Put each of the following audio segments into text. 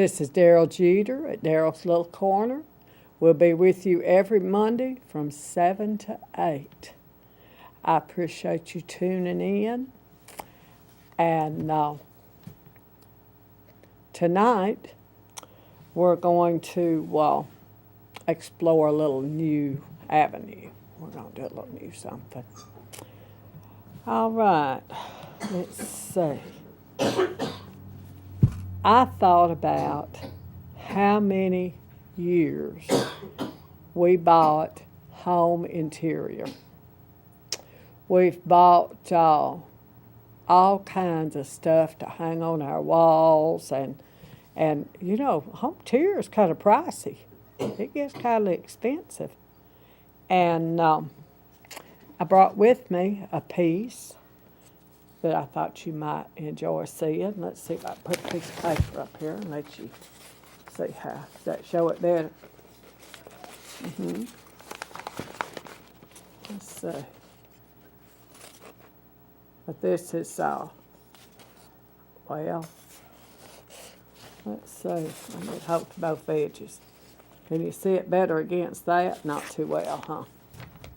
This is Daryl Jeter at Daryl's Little Corner. We'll be with you every Monday from 7 to 8. I appreciate you tuning in. And tonight, we're going to explore a little new avenue. We're going to do a little new something. All right, let's see. I thought about how many years we bought home interior. We've bought all kinds of stuff to hang on our walls, and you know, home interior is kind of pricey. It gets kind of expensive. And I brought with me a piece that I thought you might enjoy seeing. Let's see if I can put a piece of paper up here and let you see how. Does that show it better? Let's see. But this is, well, let's see. Let me hold to both edges. Can you see it better against that? Not too well, huh?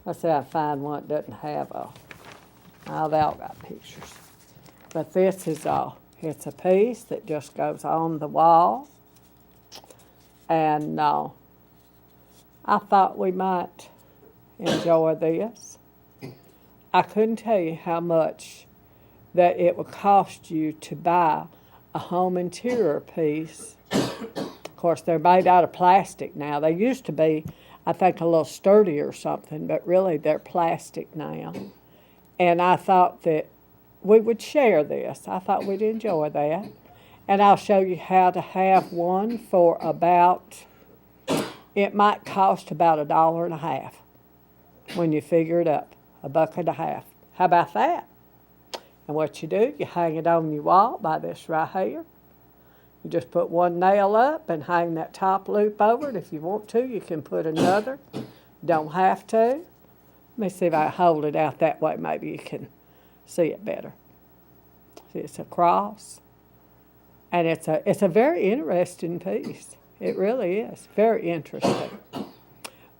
Let's see if I find one that doesn't have a... Oh, they all got pictures. But this is it's a piece that just goes on the wall. And I thought we might enjoy this. I couldn't tell you how much that it would cost you to buy a home interior piece. Of course, they're made out of plastic now. They used to be, I think, a little sturdier or something, but really they're plastic now. And I thought that we would share this. I thought we'd enjoy that. And I'll show you how to have one for about, it might cost about $1.50 when you figure it up, $1.50. How about that? And what you do, you hang it on your wall by this right here. You just put one nail up and hang that top loop over it. If you want to, you can put another. Don't have to. Let me see if I hold it out that way. Maybe you can see it better. See, it's a cross. And it's a very interesting piece. It really is. Very interesting.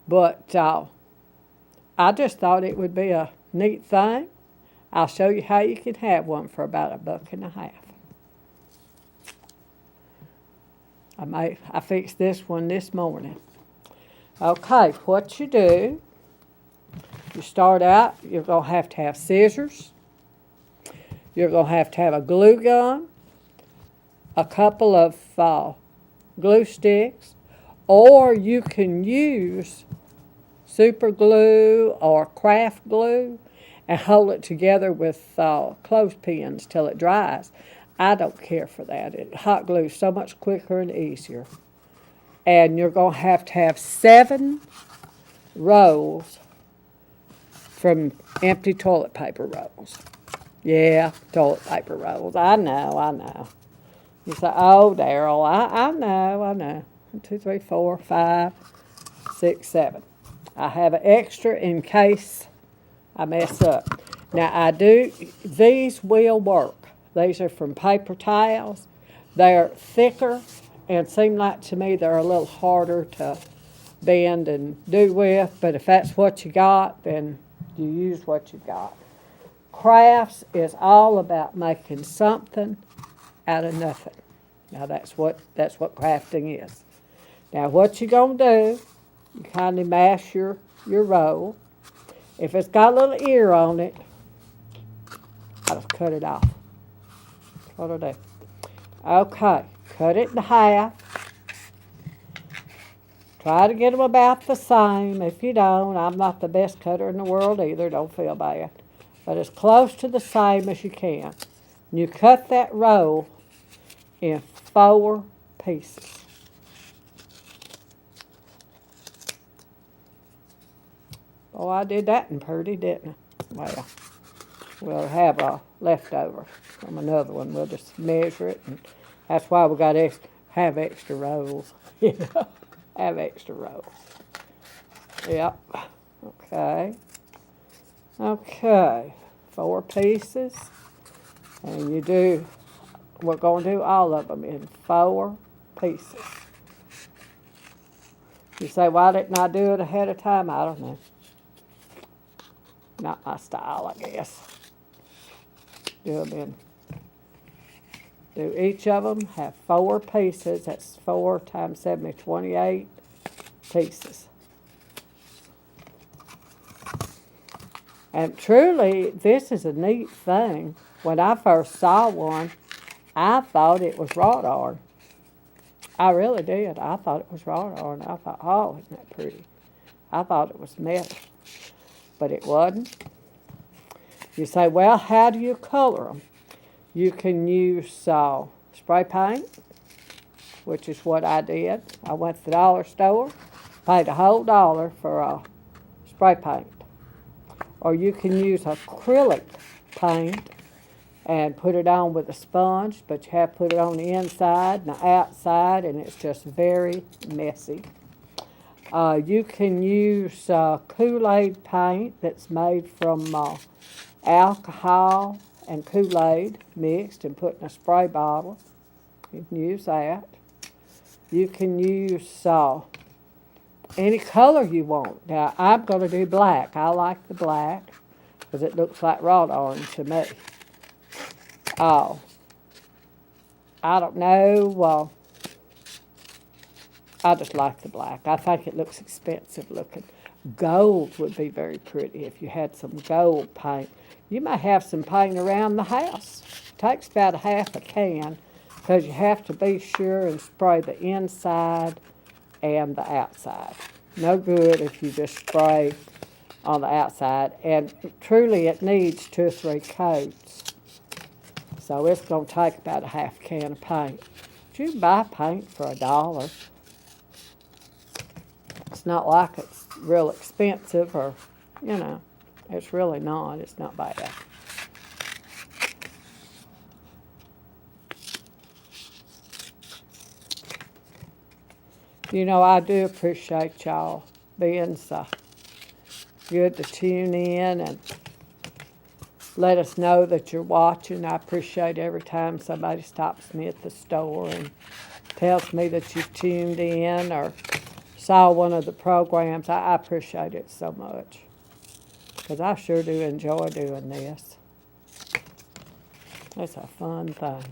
But I just thought it would be a neat thing. I'll show you how you can have one for about $1.50. I fixed this one this morning. Okay, what you do, you start out, you're going to have scissors. You're going to have a glue gun, a couple of glue sticks, or you can use super glue or craft glue and hold it together with clothespins till it dries. I don't care for that. Hot glue is so much quicker and easier. And you're going to have 7 rolls from empty toilet paper rolls. Yeah, toilet paper rolls. I know. You say, oh, Daryl, I know. 1, 2, 3, 4, 5, 6, 7. I have an extra in case I mess up. Now, these will work. These are from paper towels. They're thicker and seem like to me they're a little harder to bend and do with, but if that's what you got, then you use what you got. Crafts is all about making something out of nothing. Now that's what crafting is. Now what you're gonna do, you kindly mash your roll. If it's got a little ear on it, I'll just cut it off. That's what I'll do. Okay, cut it in half. Try to get them about the same. If you don't, I'm not the best cutter in the world either, don't feel bad. But as close to the same as you can. And you cut that roll in 4 pieces. Oh, I did that in pretty, didn't I? Well, we'll have a leftover from another one. We'll just measure it, and that's why we got to have extra rolls. You know, have extra rolls. Yep. Okay. Okay. 4 pieces, and we're going to do all of them in 4 pieces. You say, why didn't I do it ahead of time? I don't know. Not my style, I guess. Do each of them have 4 pieces. That's 4 times 7 is 28 pieces. And truly, this is a neat thing. When I first saw one, I thought it was wrought iron. I really did. I thought it was wrought iron. I thought, oh, isn't that pretty? I thought it was metal, but it wasn't. You say, well, how do you color them? You can use spray paint, which is what I did. I went to the dollar store, paid a whole $1 for spray paint. Or you can use acrylic paint and put it on with a sponge, but you have to put it on the inside and the outside, and it's just very messy. You can use Kool-Aid paint that's made from alcohol and Kool-Aid mixed and put in a spray bottle. You can use that. You can use any color you want. Now, I'm going to do black. I like the black because it looks like wrought iron to me. I don't know. I just like the black. I think it looks expensive looking. Gold would be very pretty if you had some gold paint. You might have some paint around the house. It takes about a half a can because you have to be sure and spray the inside and the outside. No good if you just spray on the outside. And truly it needs 2 or 3 coats. So it's going to take about a half can of paint. But you can buy paint for $1. It's not like it's real expensive or, it's really not. It's not bad. I do appreciate y'all being so good to tune in and let us know that you're watching. I appreciate every time somebody stops me at the store and tells me that you've tuned in or saw one of the programs. I appreciate it so much because I sure do enjoy doing this. It's a fun thing.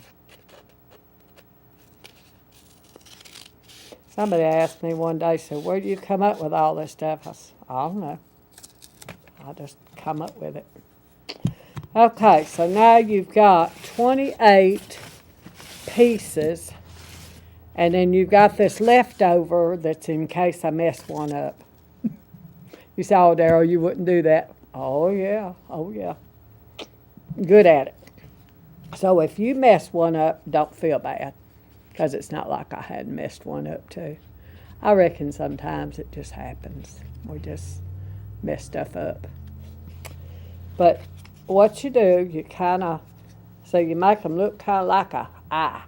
Somebody asked me one day, said, where do you come up with all this stuff? I said, I don't know. I just come up with it. Okay, so now you've got 28 pieces, and then you've got this leftover that's in case I mess one up. You say, oh, Daryl, you wouldn't do that. Oh, yeah. Good at it. So if you mess one up, don't feel bad, because it's not like I hadn't messed one up too. I reckon sometimes it just happens. We just mess stuff up. But what you do, you you make them look kind of like a eye.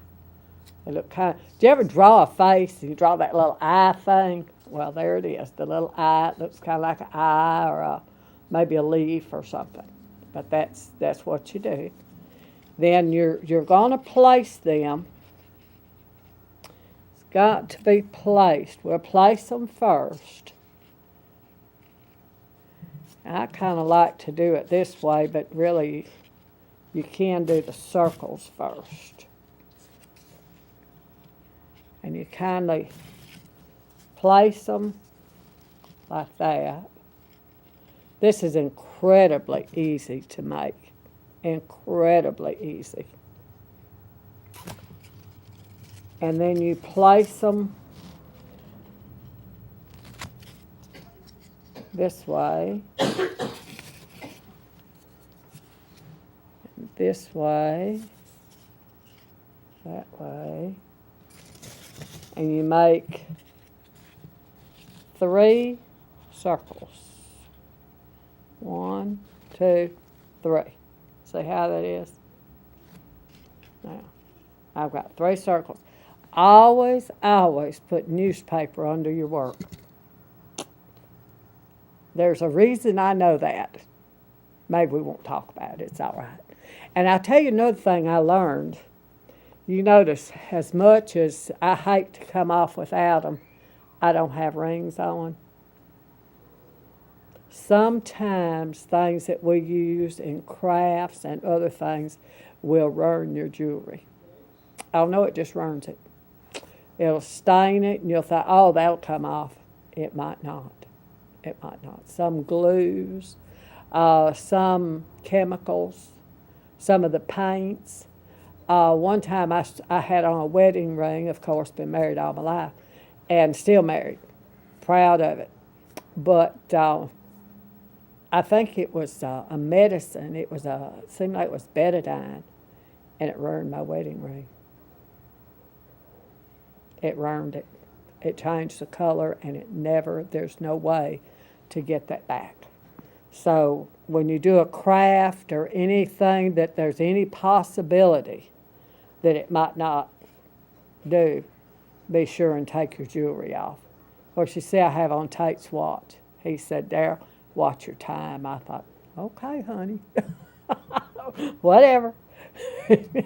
They look do you ever draw a face and you draw that little eye thing? Well, there it is. The little eye, it looks kind of like an eye or maybe a leaf or something. But that's what you do. Then you're going to place them. It's got to be placed. We'll place them first. I kind of like to do it this way, but really you can do the circles first. And you kindly place them like that. This is incredibly easy to make. Incredibly easy. And then you place them this way, this way, that way, and you make 3 circles. 1, 2, 3. See how that is? Now, I've got 3 circles. Always put newspaper under your work. There's a reason I know that. Maybe we won't talk about it. It's all right. And I'll tell you another thing I learned. You notice, as much as I hate to come off without them, I don't have rings on. Sometimes things that we use in crafts and other things will ruin your jewelry. Oh no, it just ruins it. It'll stain it, and you'll think, oh, that'll come off. It might not. It might not. Some glues, some chemicals, some of the paints. One time I had on a wedding ring, of course, been married all my life, and still married. Proud of it. But I think it was a medicine. It seemed like it was betadine, and it ruined my wedding ring. It ruined it. It changed the color, and there's no way to get that back. So when you do a craft or anything that there's any possibility that it might not do, be sure and take your jewelry off. Of course, you see I have on Tate's watch. He said, Daryl, watch your time. I thought, okay, honey. Whatever.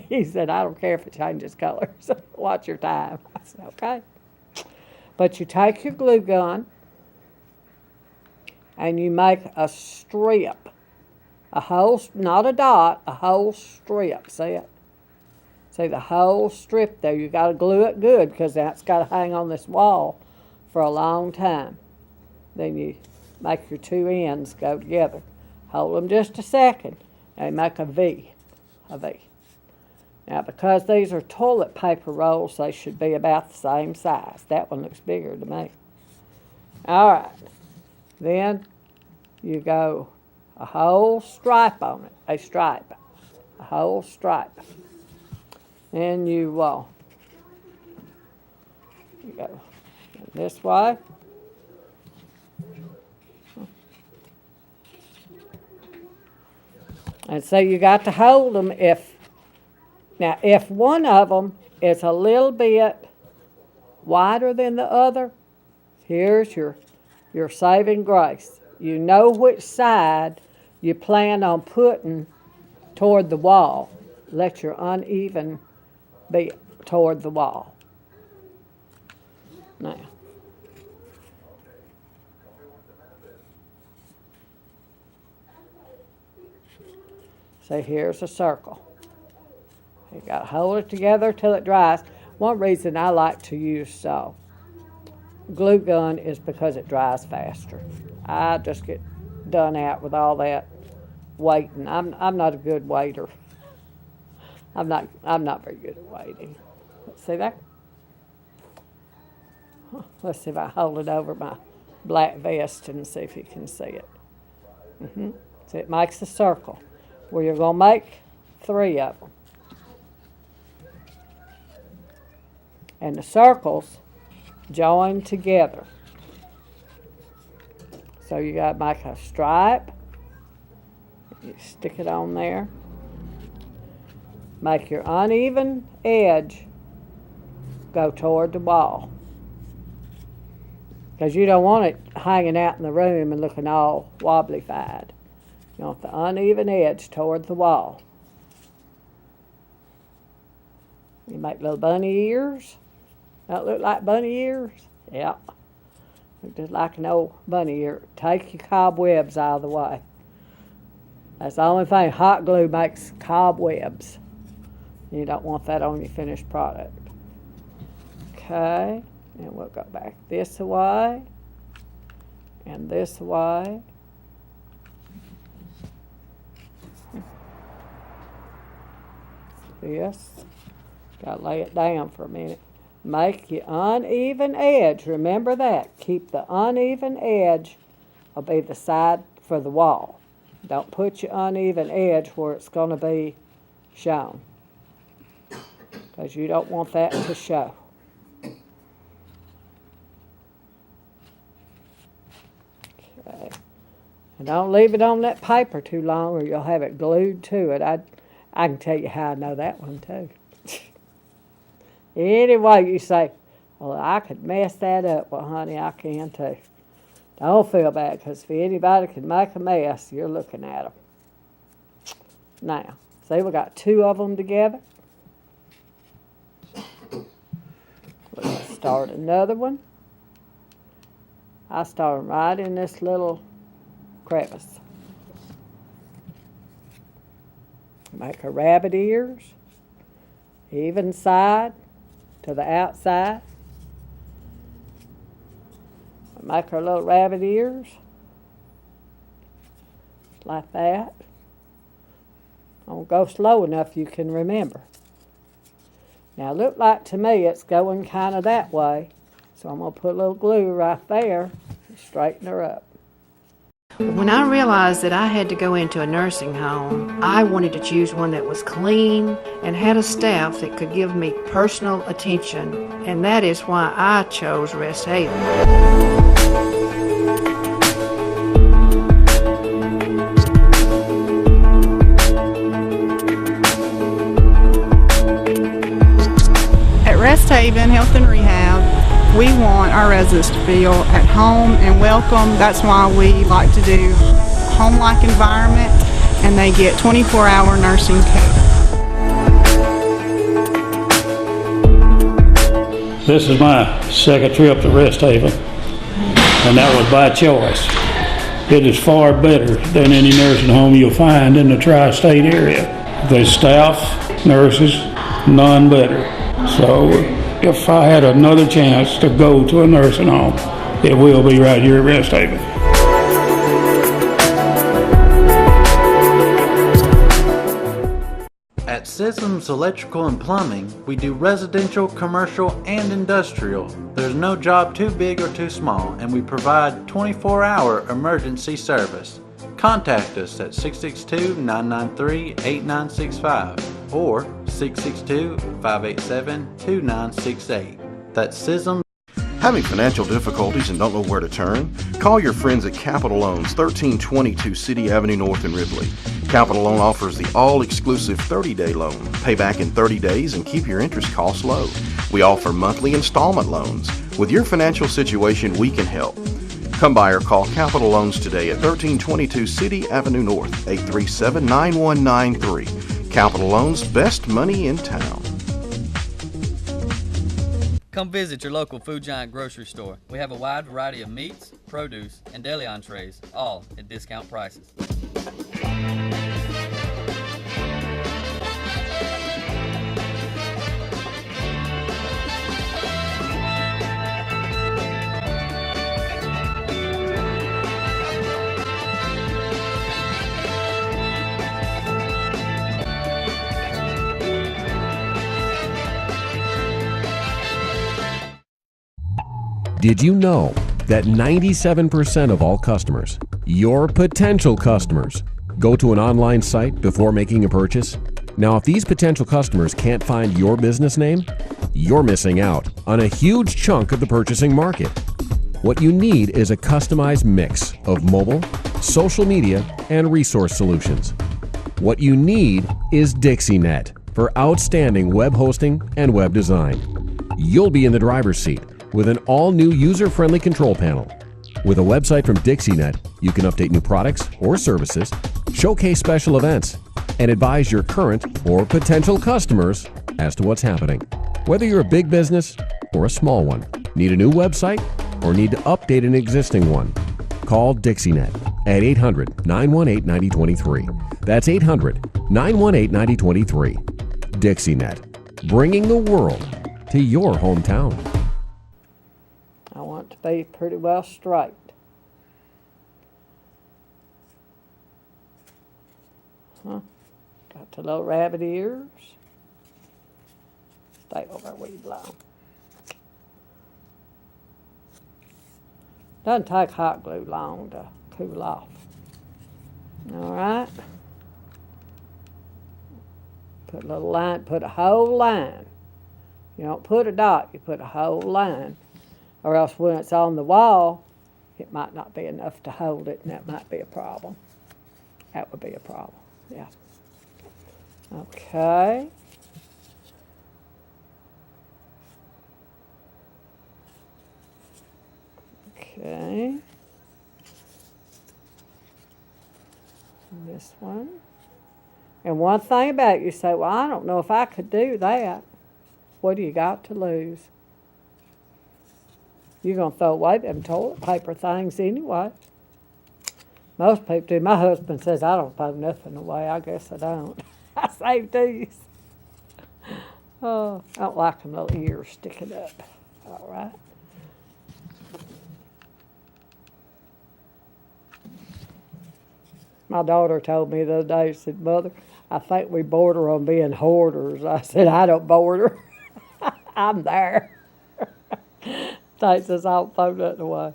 He said, I don't care if it changes colors. Watch your time. I said, okay. But you take your glue gun and you make a strip. A whole, not a dot, a whole strip. See it? See the whole strip there. You got to glue it good because that's got to hang on this wall for a long time. Then you make your two ends go together. Hold them just a second and make a V. A V. Now, because these are toilet paper rolls, they should be about the same size. That one looks bigger to me. All right. Then you go a whole stripe on it. A stripe. A whole stripe. And you go this way. And so you got to hold them if one of them is a little bit wider than the other, here's your saving grace. You know which side you plan on putting toward the wall. Let your uneven be toward the wall. Now, so here's a circle. You got to hold it together till it dries. One reason I like to use glue gun is because it dries faster. I just get done out with all that waiting. I'm not a good waiter. I'm not very good at waiting. See that? Let's see if I hold it over my black vest and see if you can see it. So it makes a circle where you're going to make 3 of them. And the circles join together. So you got to make a stripe. You stick it on there. Make your uneven edge go toward the wall. Because you don't want it hanging out in the room and looking all wobbly-fied. You want the uneven edge toward the wall. You make little bunny ears. That look like bunny ears? Yeah. Look just like an old bunny ear. Take your cobwebs out of the way. That's the only thing. Hot glue makes cobwebs. You don't want that on your finished product. Okay. And we'll go back this way. And this way. This. Got to lay it down for a minute. Make your uneven edge. Remember that. Keep the uneven edge will be the side for the wall. Don't put your uneven edge where it's going to be shown. Because you don't want that to show. Okay. And don't leave it on that paper too long or you'll have it glued to it. I can tell you how I know that one too. Anyway, you say, well, I could mess that up. Well, honey, I can too. Don't feel bad, because if anybody can make a mess, you're looking at them. Now, see, we got 2 of them together. Let's start another one. I start right in this little crevice. Make her rabbit ears, even side to the outside. Make her little rabbit ears, like that. Don't go slow enough you can remember. Now, it look like to me it's going kind of that way, so I'm going to put a little glue right there and straighten her up. When I realized that I had to go into a nursing home, I wanted to choose one that was clean and had a staff that could give me personal attention, and that is why I chose Rest Haven. At Rest Haven Health and Rehab, we want our residents to feel at home and welcome. That's why we like to do home-like environment, and they get 24-hour nursing care. This is my second trip to Rest Haven, and that was by choice. It is far better than any nursing home you'll find in the tri-state area. The staff, nurses, none better. So if I had another chance to go to a nursing home, it will be right here at Rest Haven. At Sism's Electrical and Plumbing, we do residential, commercial, and industrial. There's no job too big or too small, and we provide 24-hour emergency service. Contact us at 662-993-8965 or 662-587-2968. That's Sism. Having financial difficulties and don't know where to turn? Call your friends at Capital Loans, 1322 City Avenue North in Ripley. Capital Loan offers the all-exclusive 30-day loan. Pay back in 30 days and keep your interest costs low. We offer monthly installment loans. With your financial situation, we can help. Come by or call Capital Loans today at 1322 City Avenue North, 837-9193. Capital Loans, best money in town. Come visit your local Food Giant grocery store. We have a wide variety of meats, produce, and deli entrees, all at discount prices. Did you know that 97% of all customers, your potential customers, go to an online site before making a purchase? Now, if these potential customers can't find your business name, you're missing out on a huge chunk of the purchasing market. What you need is a customized mix of mobile, social media, and resource solutions. What you need is DixieNet for outstanding web hosting and web design. You'll be in the driver's seat with an all-new user-friendly control panel. With a website from DixieNet, you can update new products or services, showcase special events, and advise your current or potential customers as to what's happening. Whether you're a big business or a small one, need a new website or need to update an existing one, call DixieNet at 800-918-9023. That's 800-918-9023. DixieNet, bringing the world to your hometown. I want it to be pretty well straight. Got the little rabbit ears. Stay over where you belong. Doesn't take hot glue long to cool off. All right. Put a little line, put a whole line. You don't put a dot, you put a whole line. Or else when it's on the wall, it might not be enough to hold it, and that might be a problem. That would be a problem, yeah. Okay. Okay. This one. And one thing about it, you say, well, I don't know if I could do that. What do you got to lose? You're going to throw away them toilet paper things anyway. Most people do. My husband says I don't throw nothing away. I guess I don't. I save these. Oh, I don't like them little ears sticking up. All right. My daughter told me the other day, she said, Mother, I think we border on being hoarders. I said, I don't border. I'm there. Thinks us I don't throw nothing away.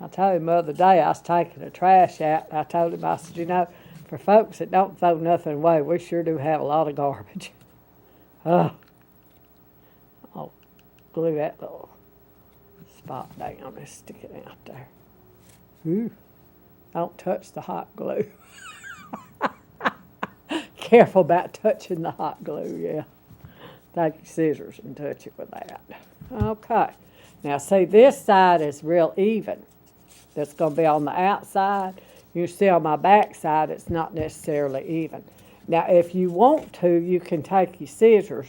I told him the other day I was taking the trash out. I told him, I said, you know, for folks that don't throw nothing away, we sure do have a lot of garbage. I'll glue that little spot down and stick it out there. Ooh, don't touch the hot glue. Careful about touching the hot glue, yeah. Take your scissors and touch it with that. Okay. Now see, this side is real even. That's going to be on the outside. You see on my back side, it's not necessarily even. Now, if you want to, you can take your scissors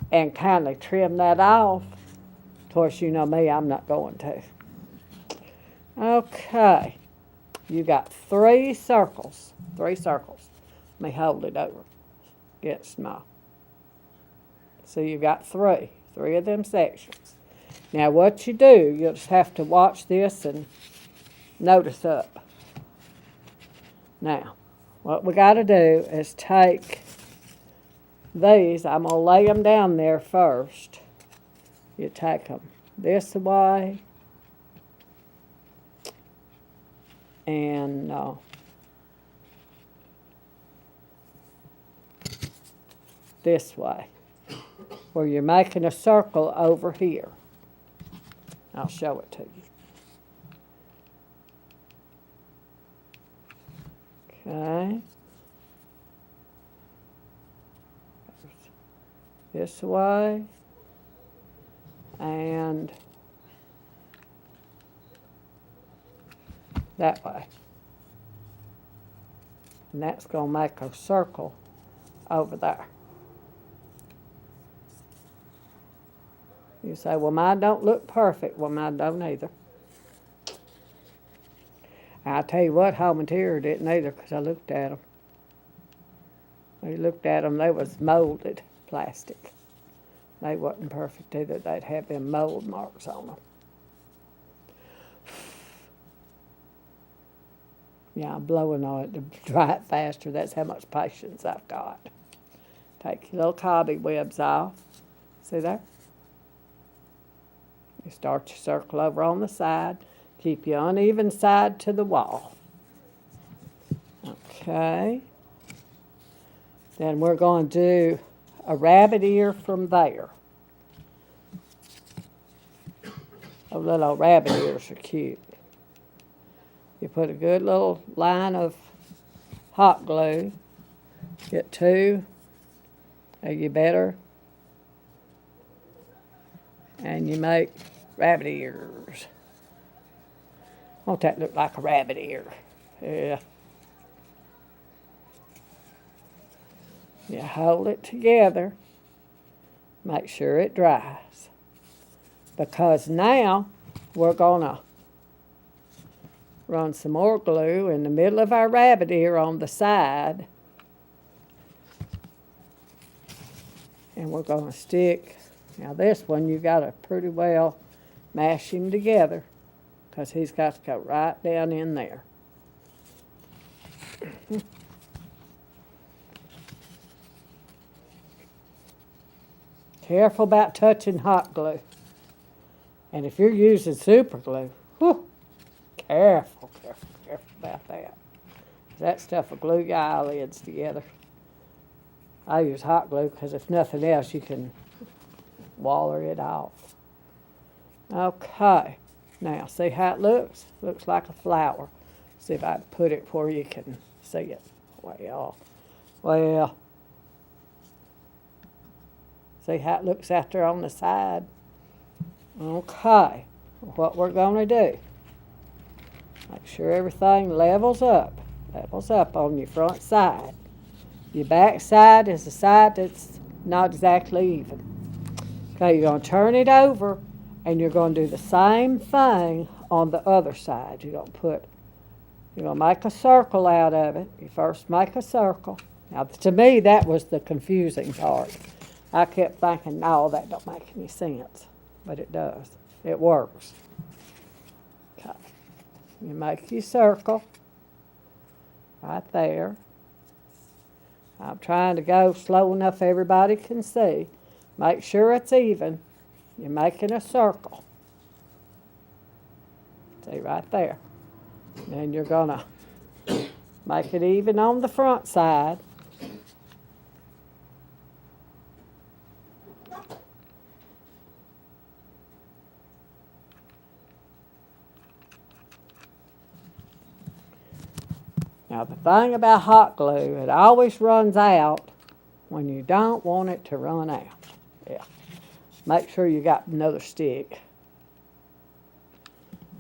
and kind of trim that off. Of course, you know me, I'm not going to. Okay. You got 3 circles. 3 circles. Let me hold it over against my. So you got 3 of them sections. Now, what you do, you'll just have to watch this and notice up. Now, what we got to do is take these. I'm going to lay them down there first. You take them this way and this way, where you're making a circle over here. I'll show it to you. Okay. This way. And that way. And that's going to make a circle over there. You say, well, mine don't look perfect. Well, mine don't either. I'll tell you what, Home Interior didn't either, because I looked at them. We looked at them, they was molded plastic. They wasn't perfect either. They'd have them mold marks on them. Yeah, I'm blowing on it to dry it faster. That's how much patience I've got. Take your little cobwebs off. See there? You start your circle over on the side. Keep your uneven side to the wall. Okay. Then we're going to do a rabbit ear from there. Those little rabbit ears are cute. You put a good little line of hot glue. Get 2 of your better. And you make rabbit ears. Won't that look like a rabbit ear? Yeah. You hold it together. Make sure it dries. Because now we're going to run some more glue in the middle of our rabbit ear on the side. And we're going to stick. Now this one you got to pretty well mash him together, because he's got to go right down in there. Careful about touching hot glue. And if you're using super glue, whew, careful about that. That stuff will glue your eyelids together. I use hot glue because if nothing else, you can waller it off. Okay. Now, see how it looks? Looks like a flower. See if I can put it where you can see it. Well. See how it looks out there on the side? Okay. What we're going to do, make sure everything levels up on your front side. Your back side is the side that's not exactly even. Okay, you're going to turn it over, and you're going to do the same thing on the other side. You're going to make a circle out of it. You first make a circle. Now, to me, that was the confusing part. I kept thinking, no, that don't make any sense. But it does. It works. Okay. You make your circle right there. I'm trying to go slow enough everybody can see. Make sure it's even. You're making a circle. See, right there. Then you're going to make it even on the front side. Now, the thing about hot glue, it always runs out when you don't want it to run out. Yeah. Make sure you got another stick.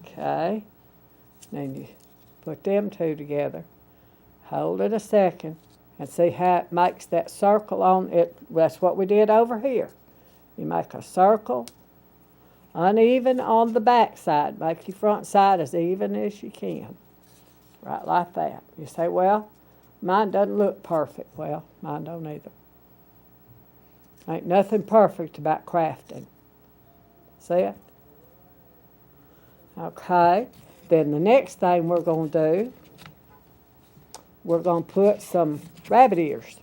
Okay. Then you put them two together. Hold it a second and see how it makes that circle on it. That's what we did over here. You make a circle, uneven on the back side. Make your front side as even as you can. Right like that. You say, well, mine doesn't look perfect. Well, mine don't either. Ain't nothing perfect about crafting. See it? Okay. Then the next thing we're going to do, we're going to put some rabbit ears.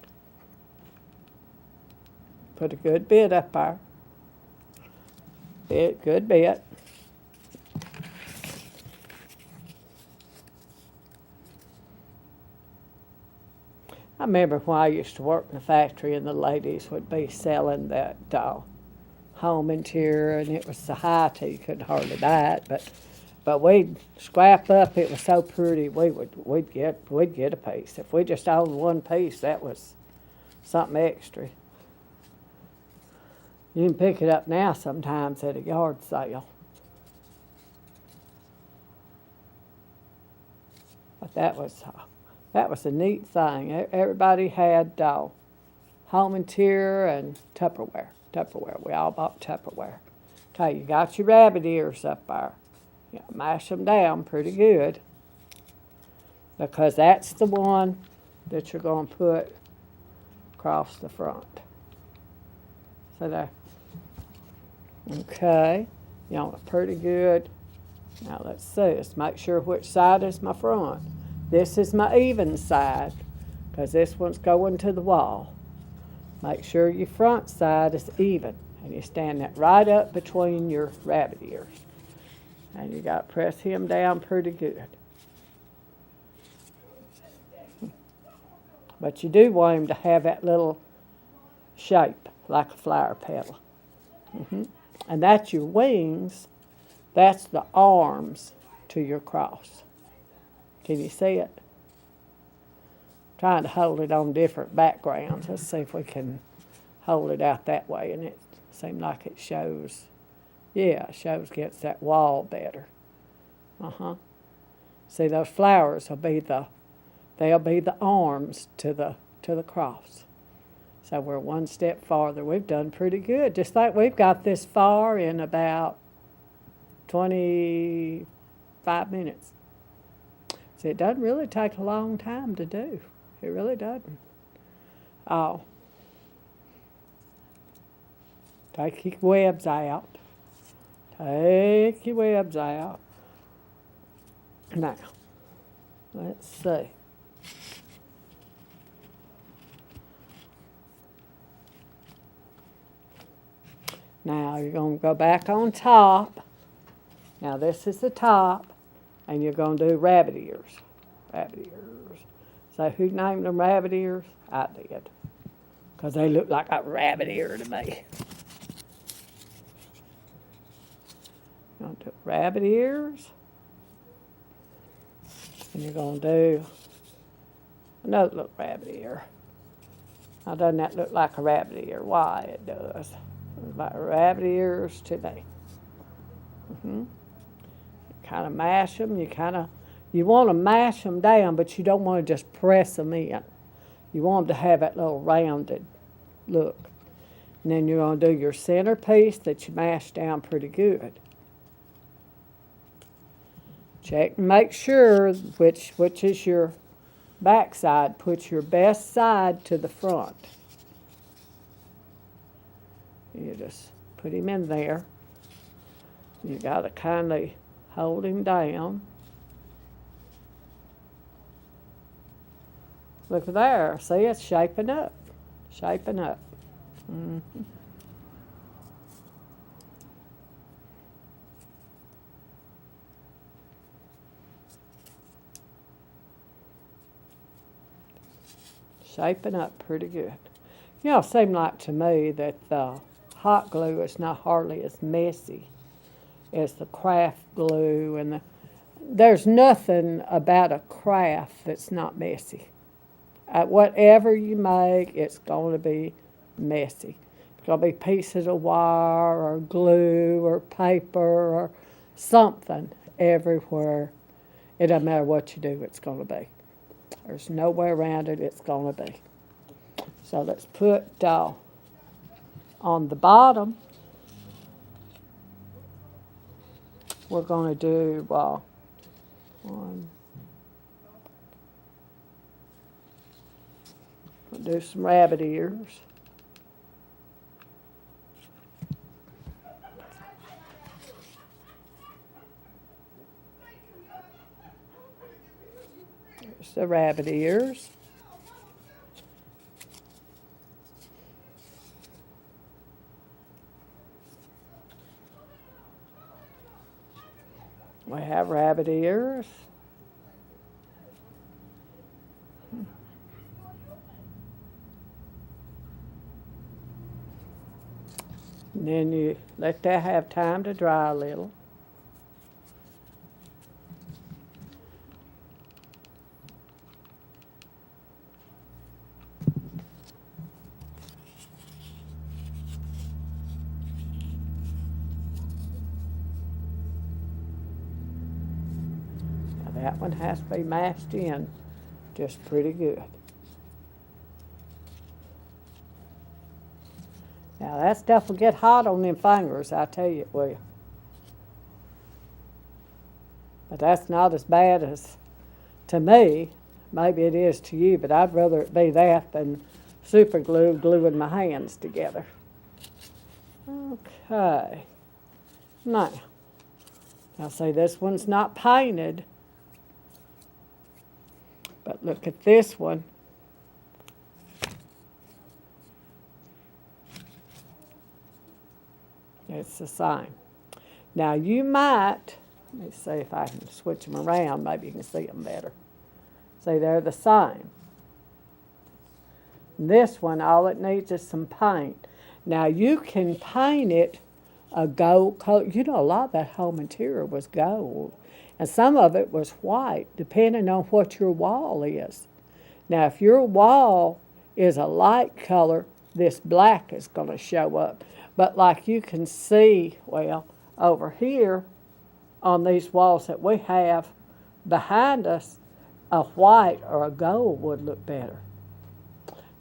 Put a good bit up there. Good bit. I remember when I used to work in the factory and the ladies would be selling that home interior, and it was so high till you couldn't hardly buy it, but we'd scrap up. It was so pretty. We'd get a piece. If we just owned one piece, that was something extra. You can pick it up now sometimes at a yard sale. But that was a neat thing. Everybody had home interior and Tupperware. We all bought Tupperware. Okay, you got your rabbit ears up there. You mash them down pretty good, because that's the one that you're going to put across the front. So there. Okay, you know, pretty good. Now let's see. Let's make sure which side is my front. This is my even side, because this one's going to the wall. Make sure your front side is even, and you stand that right up between your rabbit ears. And you got to press him down pretty good. But you do want him to have that little shape, like a flower petal. And that's your wings. That's the arms to your cross. Can you see it? Trying to hold it on different backgrounds. Let's see if we can hold it out that way, and it seems like it shows. Yeah, it shows against that wall better. See, those flowers will be the arms to the cross. So we're one step farther. We've done pretty good. Just like we've got this far in about 25 minutes. See, it doesn't really take a long time to do. It really doesn't. Oh. Take your webs out. Take your webs out. Now, let's see. Now you're going to go back on top. Now this is the top, and you're going to do rabbit ears. Rabbit ears. So who named them rabbit ears? I did. Because they look like a rabbit ear to me. You're going to do rabbit ears. And you're going to do another little rabbit ear. Now doesn't that look like a rabbit ear? Why, it does. It's like rabbit ears to me. Kind of mash them. You want to mash them down, but you don't want to just press them in. You want them to have that little rounded look. And then you're going to do your centerpiece that you mash down pretty good. Check and make sure which is your back side. Put your best side to the front. You just put him in there. You got to kind of hold him down. Look there. See, it's shaping up. Shaping up. Mm-hmm. Shaping up pretty good. You know, it seemed like to me that the hot glue is not hardly as messy as the craft glue, and there's nothing about a craft that's not messy. Whatever you make, it's going to be messy. It's going to be pieces of wire or glue or paper or something everywhere. It doesn't matter what you do, it's going to be. There's no way around it, it's going to be. So let's put on the bottom, we're going to do one. We'll do some rabbit ears. There's the rabbit ears. We have rabbit ears. And then you let that have time to dry a little. Now that one has to be mashed in just pretty good. Now that stuff will get hot on them fingers, I tell you it will. But that's not as bad as, to me, maybe it is to you, but I'd rather it be that than super glue gluing my hands together. Okay. Now see, this one's not painted, but look at this one. It's the same. Now you might, let me see if I can switch them around, maybe you can see them better. See, they're the same. This one, all it needs is some paint. Now you can paint it a gold color. You know, a lot of that home interior was gold, and some of it was white, depending on what your wall is. Now if your wall is a light color, this black is going to show up. But like you can see, well, over here on these walls that we have behind us, a white or a gold would look better.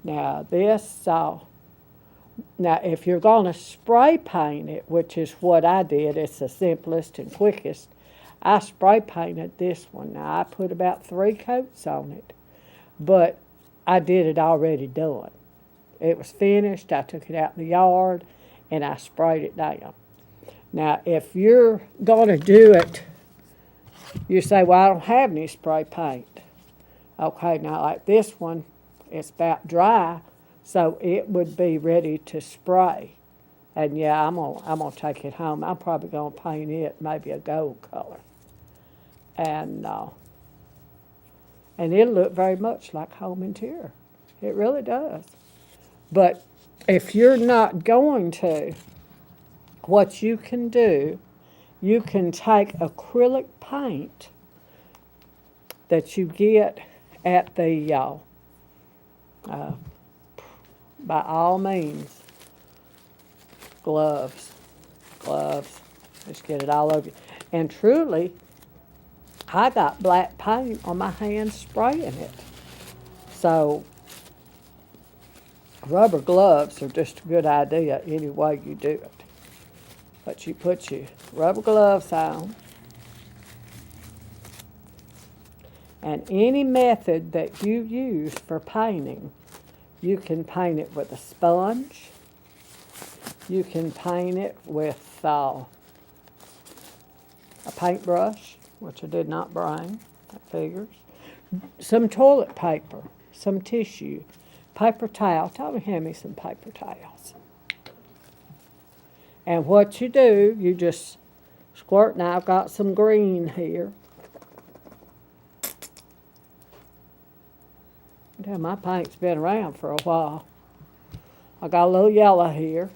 Now this, now if you're going to spray paint it, which is what I did, it's the simplest and quickest, I spray painted this one. Now I put about 3 coats on it, but I did it already done. It was finished, I took it out in the yard, and I sprayed it down. Now, if you're going to do it, you say, well, I don't have any spray paint. Okay, now like this one, it's about dry, so it would be ready to spray. And yeah, I'm gonna take it home. I'm probably gonna paint it maybe a gold color. And it'll look very much like home interior. It really does. But if you're not going to, what you can do, you can take acrylic paint that you get at the, by all means, gloves, just get it all over you. And truly, I got black paint on my hands spraying it. So, Rubber gloves are just a good idea any way you do it. But you put your rubber gloves on, and any method that you use for painting, you can paint it with a sponge. You can paint it with a paintbrush, which I did not bring, that figures. Some toilet paper, some tissue, paper towel. Tommy, hand me some paper towels. And what you do, you just squirt. Now I've got some green here. Yeah, my paint's been around for a while. I got a little yellow here.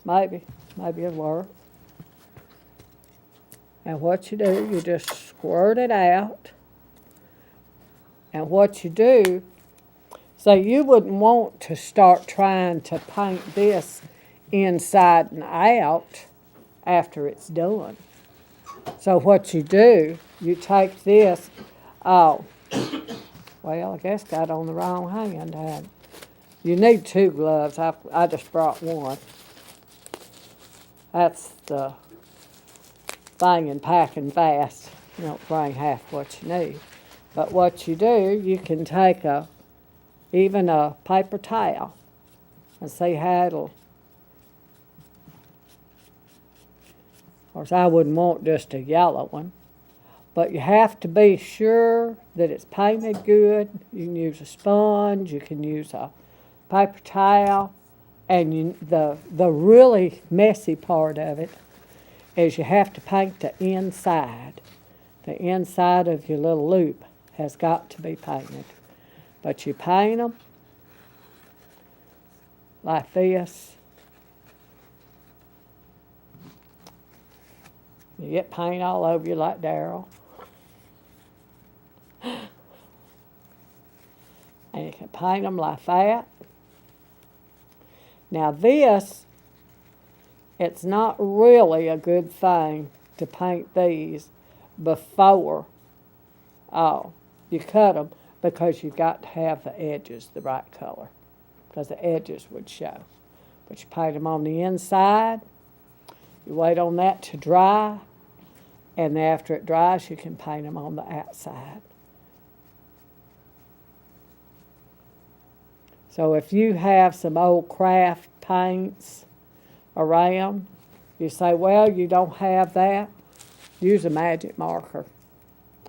Maybe it'll work. And what you do, you just squirt it out. And what you do, so you wouldn't want to start trying to paint this inside and out after it's done. So what you do, you take this, well, I guess got on the wrong hand. And you need 2 gloves. I just brought one. That's the thing in packing fast. You don't bring half what you need. But what you do, you can take even a paper towel and see how it'll. Of course, I wouldn't want just a yellow one. But you have to be sure that it's painted good. You can use a sponge, you can use a paper towel, and the really messy part of it is you have to paint the inside. The inside of your little loop has got to be painted. But you paint them like this. You get paint all over you like Daryl. And you can paint them like that. Now this, it's not really a good thing to paint these before you cut them, because you've got to have the edges the right color, because the edges would show. But you paint them on the inside, you wait on that to dry, and after it dries you can paint them on the outside. So if you have some old craft paints around, you say, well, you don't have that, use a magic marker.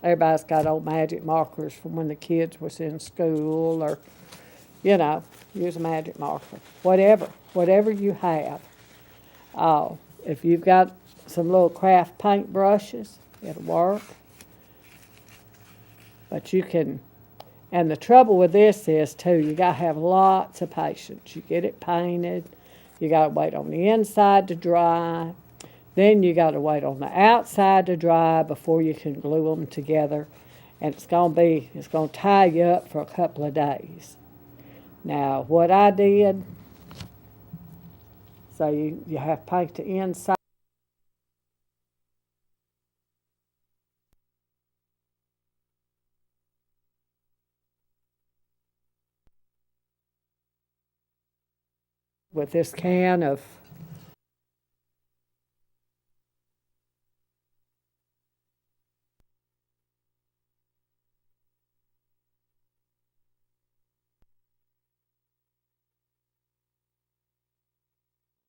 Everybody's got old magic markers from when the kids was in school, or, use a magic marker. Whatever you have. If you've got some little craft paint brushes, it'll work. But you can, and the trouble with this is too, you gotta have lots of patience. You get it painted, you gotta wait on the inside to dry, then you gotta wait on the outside to dry before you can glue them together. And it's gonna tie you up for a couple of days. Now, what I did, so you have to paint the inside. With this can of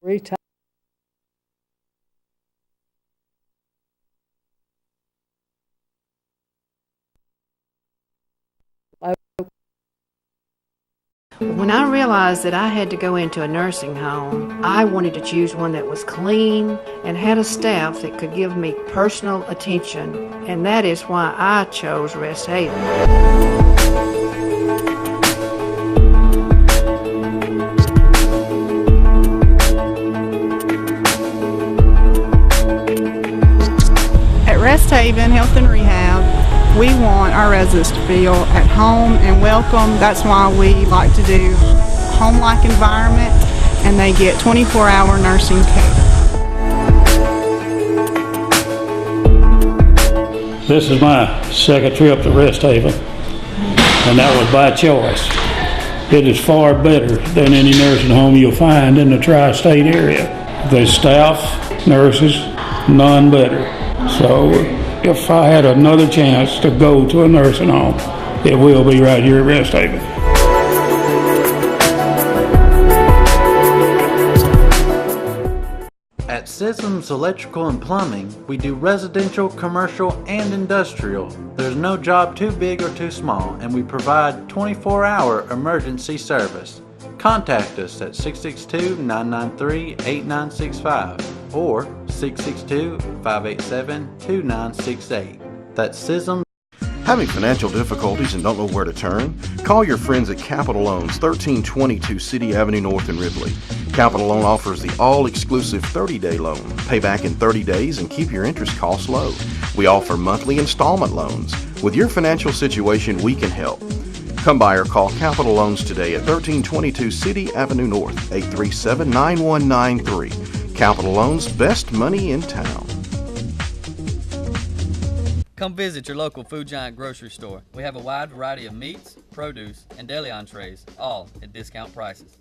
retail. When I realized that I had to go into a nursing home, I wanted to choose one that was clean and had a staff that could give me personal attention, and that is why I chose Rest Haven. Rest Haven Health and Rehab, we want our residents to feel at home and welcome. That's why we like to do home-like environment, and they get 24-hour nursing care. This is my second trip to Rest Haven, and that was by choice. It is far better than any nursing home you'll find in the tri-state area. The staff, nurses, none better. So if I had another chance to go to a nursing home, it will be right here at Rest Haven. At Sism's Electrical and Plumbing, we do residential, commercial, and industrial. There's no job too big or too small, and we provide 24-hour emergency service. Contact us at 662-993-8965 or 662-587-2968. That's Sism. Having financial difficulties and don't know where to turn? Call your friends at Capital Loans, 1322 City Avenue North in Ripley. Capital Loan offers the all-exclusive 30-day loan. Pay back in 30 days and keep your interest costs low. We offer monthly installment loans. With your financial situation, we can help. Come by or call Capital Loans today at 1322 City Avenue North, 837-9193. Capital Loans, best money in town. Come visit your local Food Giant grocery store. We have a wide variety of meats, produce, and deli entrees, all at discount prices.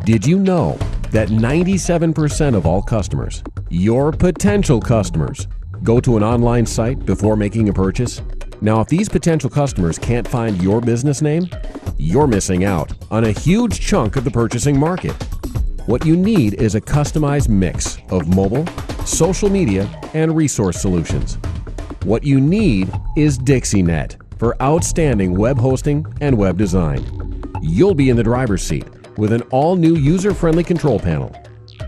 Did you know that 97% of all customers, your potential customers, go to an online site before making a purchase? Now, if these potential customers can't find your business name, you're missing out on a huge chunk of the purchasing market. What you need is a customized mix of mobile, social media, and resource solutions. What you need is DixieNet for outstanding web hosting and web design. You'll be in the driver's seat with an all-new user-friendly control panel.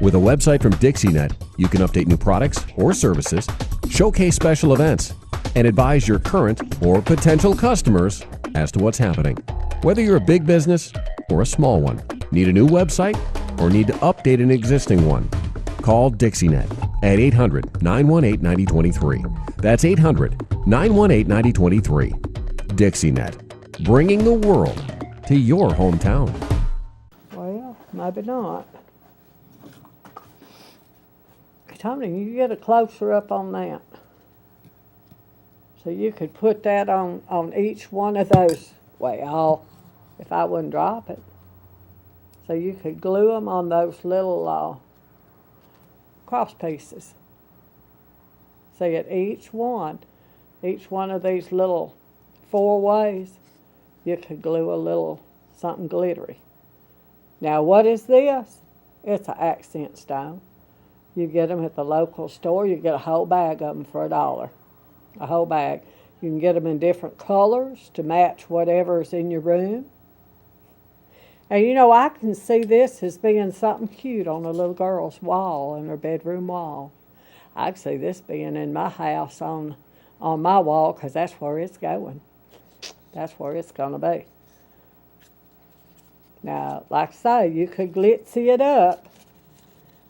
With a website from DixieNet, you can update new products or services, showcase special events, and advise your current or potential customers as to what's happening. Whether you're a big business or a small one, need a new website or need to update an existing one, call DixieNet at 800-918-9023. That's 800-918-9023. DixieNet, bringing the world to your hometown. Well, maybe not. Tony, you get a closer up on that. So you could put that on each one of those. Well, if I wouldn't drop it. So you could glue them on those little cross pieces. See, at each one of these little 4 ways, you could glue a little something glittery. Now, what is this? It's an accent stone. You get them at the local store. You get a whole bag of them for $1. A whole bag. You can get them in different colors to match whatever's in your room. And you know, I can see this as being something cute on a little girl's wall, in her bedroom wall. I can see this being in my house on my wall, because that's where it's going. That's where it's going to be. Now, like I say, you could glitzy it up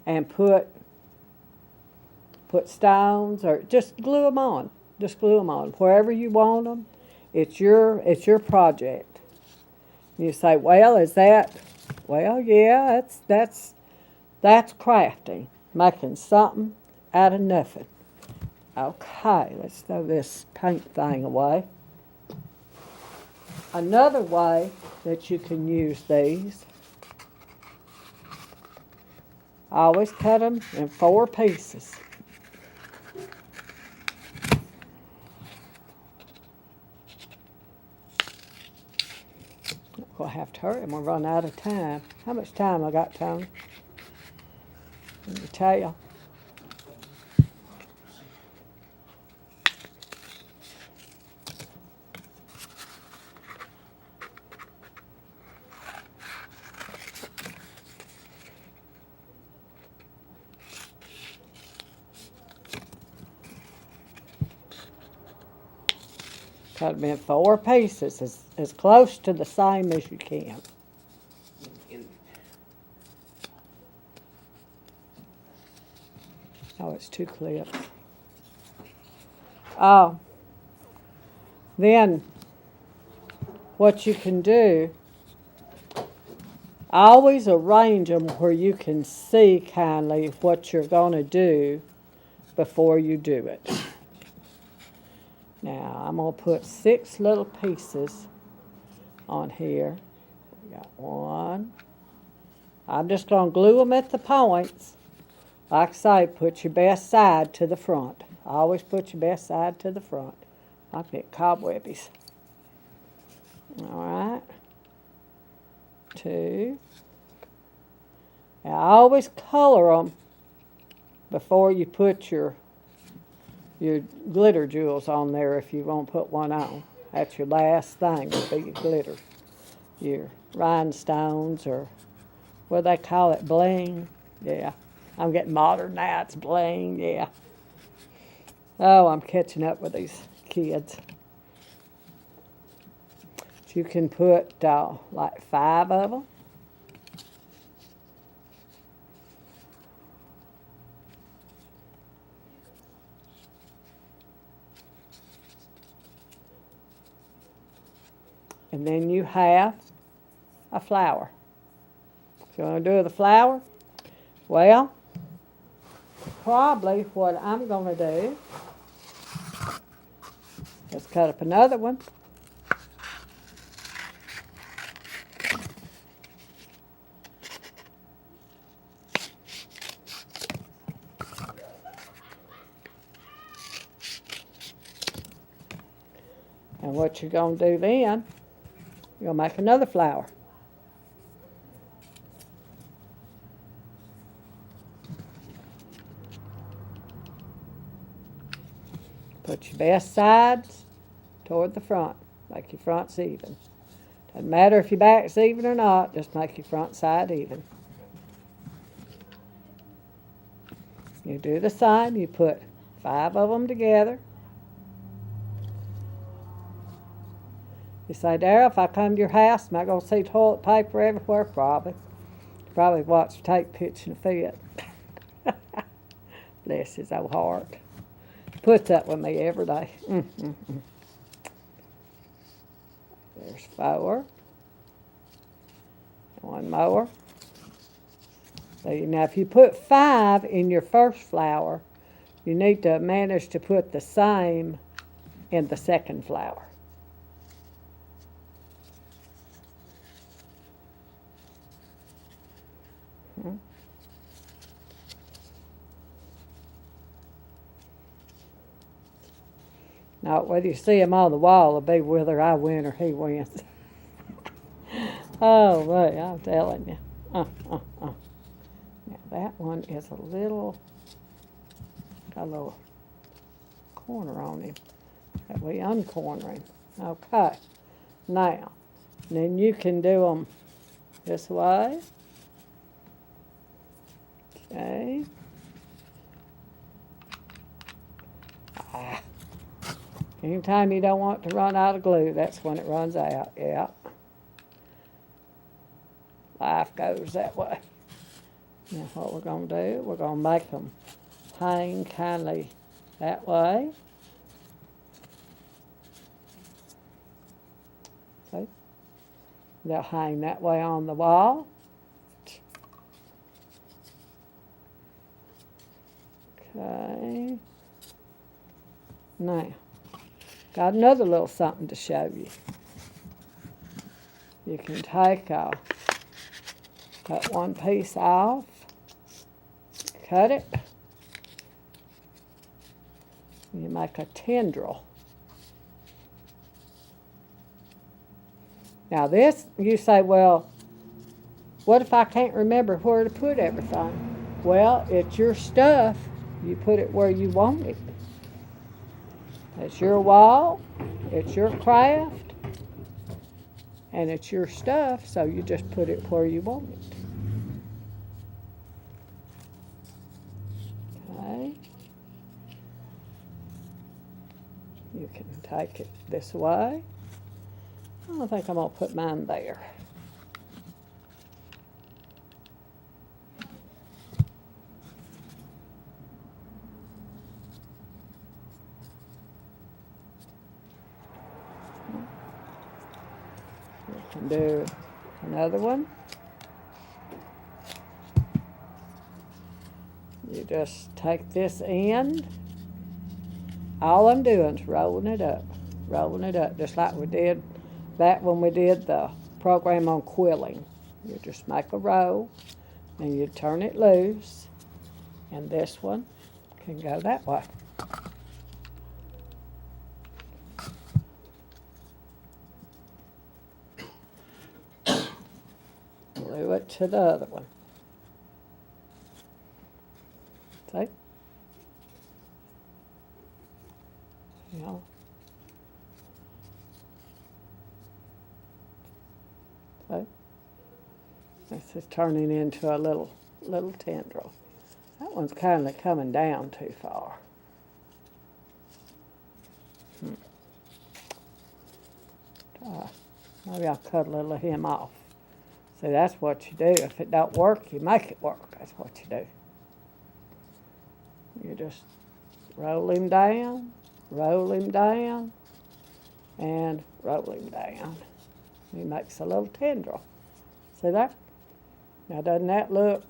and put stones, or just glue them on. Just glue them on wherever you want them. It's your project. You say, well, is that? Well, yeah, that's crafting, making something out of nothing. Okay, let's throw this paint thing away. Another way that you can use these, I always cut them in 4 pieces. We'll have to hurry, and we'll run out of time. How much time I got, Tony? Let me tell you. Cut them in 4 pieces, as close to the same as you can. it's 2 clips. Oh. Then, what you can do, always arrange them where you can see kindly what you're going to do before you do it. Now, I'm going to put 6 little pieces on here. We got 1. I'm just going to glue them at the points. Like I say, put your best side to the front. Always put your best side to the front. I get cobwebbies. All right. 2. Now, always color them before you put your glitter jewels on there if you won't put one on. That's your last thing, would be your glitter. Your rhinestones, or what do they call it, bling? Yeah. I'm getting modern now, it's bling, yeah. Oh, I'm catching up with these kids. You can put like 5 of them. And then you have a flower. So you want to do the flower? Well, probably what I'm going to do is cut up another one. And what you're going to do then, you're going to make another flower. Put your best sides toward the front. Make your fronts even. Doesn't matter if your back's even or not, just make your front side even. You do the same, you put 5 of them together. You say, Daryl, if I come to your house, am I going to see toilet paper everywhere? Probably. Probably watch tape pitching a fit. Bless his old heart. Puts up with me every day. There's 4. 1 more. So now if you put 5 in your first flower, you need to manage to put the same in the second flower. Now, whether you see him on the wall, it'll be whether I win or he wins. Oh, boy, I'm telling you. Now, that one is a little corner on him. That we uncorner him. Okay. Now, then you can do them this way. Okay. Anytime you don't want to run out of glue, that's when it runs out. Yeah. Life goes that way. Now what we're going to do, we're going to make them hang kindly that way. See? They'll hang that way on the wall. Okay. Now, got another little something to show you. You can cut one piece off, cut it, and you make a tendril. Now this, you say, well, what if I can't remember where to put everything? Well, it's your stuff. You put it where you want it. It's your wall, it's your craft, and it's your stuff, so you just put it where you want it. Okay. You can take it this way. I think I'm going to put mine there. And do another one. You just take this end. All I'm doing is rolling it up, just like we did back when we did the program on quilling. You just make a roll, and you turn it loose, and this one can go that way. Glue it to the other one. See? Yeah. See? This is turning into a little tendril. That one's kind of coming down too far. Maybe I'll cut a little of him off. See, that's what you do. If it don't work, you make it work. That's what you do. You just roll him down, and roll him down. He makes a little tendril. See that? Now, doesn't that look?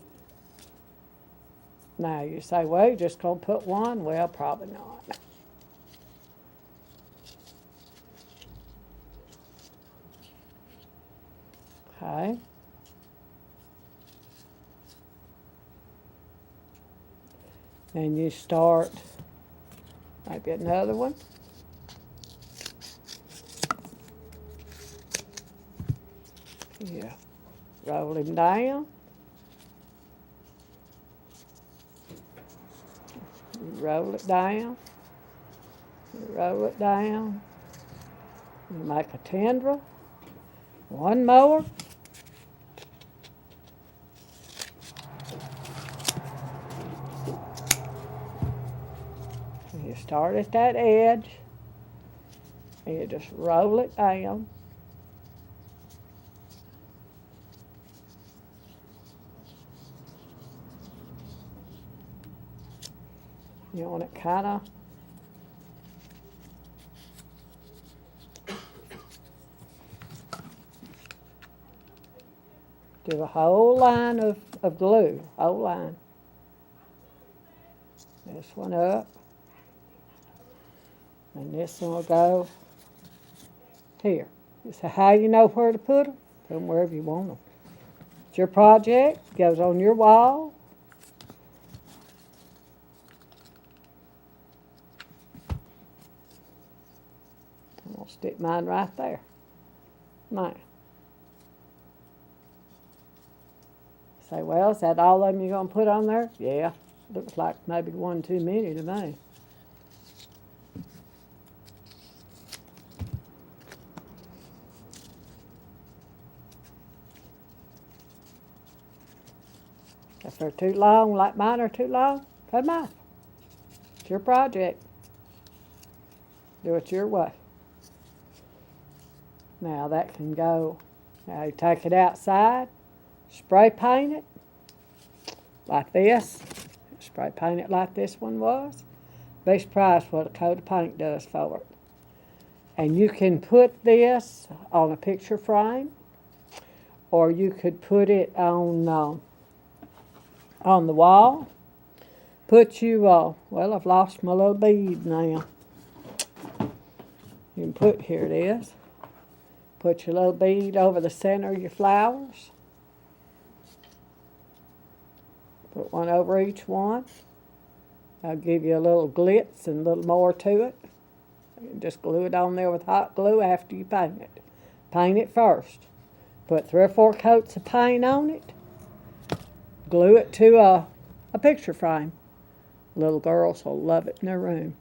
Now, you say, well, you're just going to put one? Well, probably not. Okay. And you start, maybe another one. Yeah. Roll him down. Roll it down. Roll it down. You make a tendril. One more. You start at that edge, and you just roll it down. You want it kind of do a whole line of glue, whole line. This one up. And this one will go here. So how you know where to put them? Put them wherever you want them. It's your project. It goes on your wall. I'm going to stick mine right there. Now. Say, well, is that all of them you're going to put on there? Yeah. Looks like maybe one too many to me. If they're too long, like mine are too long, cut them off. It's your project. Do it your way. Now that can go, now you take it outside, spray paint it like this. Spray paint it like this one was. Be surprised what a coat of paint does for it. And you can put this on a picture frame, or you could put it on the wall. Put you, well, I've lost my little bead now. You can put, here it is. Put your little bead over the center of your flowers. Put one over each one. I'll give you a little glitz and a little more to it. You just glue it on there with hot glue after you paint it. Paint it first. Put 3 or 4 coats of paint on it. Glue it to a picture frame. Little girls will love it in their room.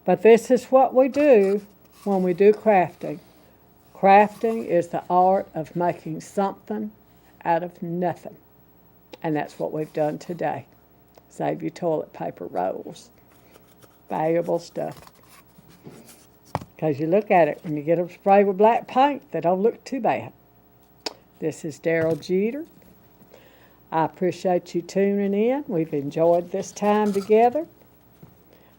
But this is what we do when we do crafting. Crafting is the art of making something out of nothing. And that's what we've done today. Save you toilet paper rolls. Valuable stuff. Because you look at it, when you get them sprayed with black paint, they don't look too bad. This is Daryl Jeter. I appreciate you tuning in. We've enjoyed this time together.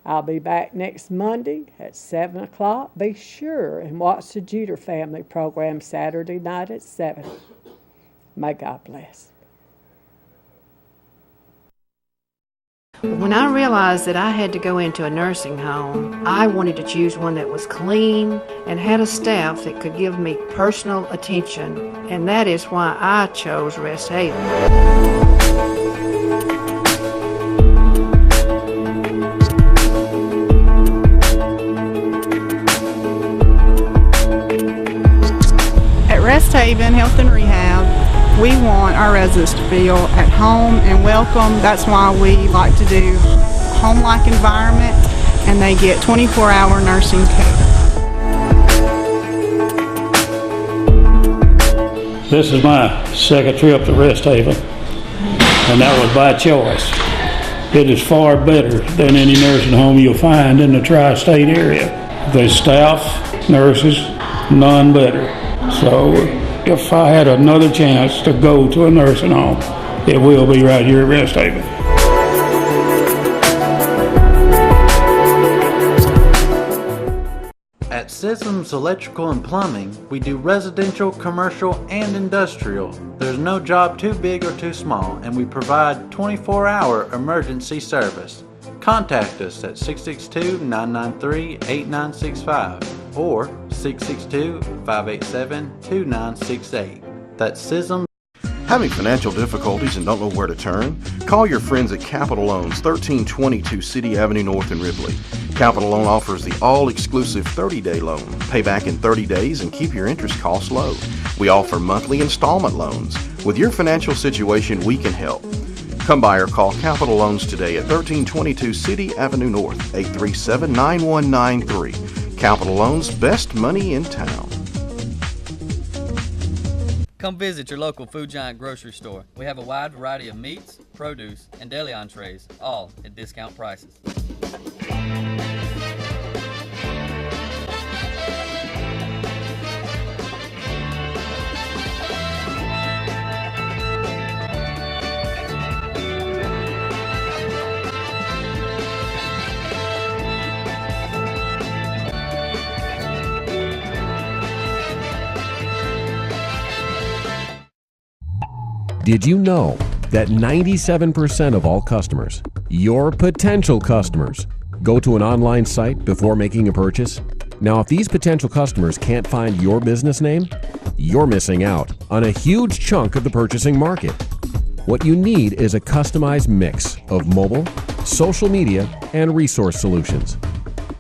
I'll be back next Monday at 7 o'clock. Be sure and watch the Jeter Family program Saturday night at 7. May God bless. When I realized that I had to go into a nursing home, I wanted to choose one that was clean and had a staff that could give me personal attention, and that is why I chose Rest Haven. At Rest Haven Health and Rehab, we want our residents to feel at home and welcome. That's why we like to do home-like environment, and they get 24-hour nursing care. This is my second trip to Rest Haven, and that was by choice. It is far better than any nursing home you'll find in the tri-state area. The staff, nurses, none better. So if I had another chance to go to a nursing home, it will be right here at Rest Haven. At Systems Electrical and Plumbing, we do residential, commercial, and industrial. There's no job too big or too small, and we provide 24-hour emergency service. Contact us at 662-993-8965 or 662-587-2968. That's Systems. Having financial difficulties and don't know where to turn? Call your friends at Capital Loans, 1322 City Avenue North in Ripley. Capital Loan offers the all-exclusive 30-day loan. Pay back in 30 days and keep your interest costs low. We offer monthly installment loans. With your financial situation, we can help. Come by or call Capital Loans today at 1322 City Avenue North, 837-9193. Capital Loans, best money in town. Come visit your local Food Giant grocery store. We have a wide variety of meats, produce, and deli entrees, all at discount prices. Did you know that 97% of all customers, your potential customers, go to an online site before making a purchase? Now, if these potential customers can't find your business name, you're missing out on a huge chunk of the purchasing market. What you need is a customized mix of mobile, social media, and resource solutions.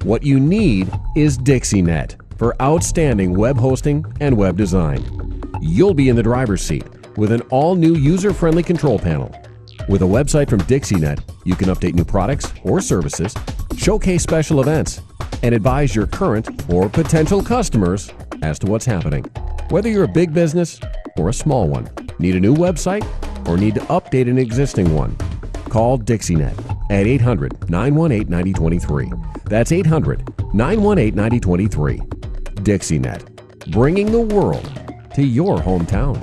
What you need is DixieNet for outstanding web hosting and web design. You'll be in the driver's seat with an all-new user-friendly control panel. With a website from DixieNet, you can update new products or services, showcase special events, and advise your current or potential customers as to what's happening. Whether you're a big business or a small one, need a new website or need to update an existing one, call DixieNet at 800-918-9023. That's 800-918-9023. DixieNet, bringing the world to your hometown.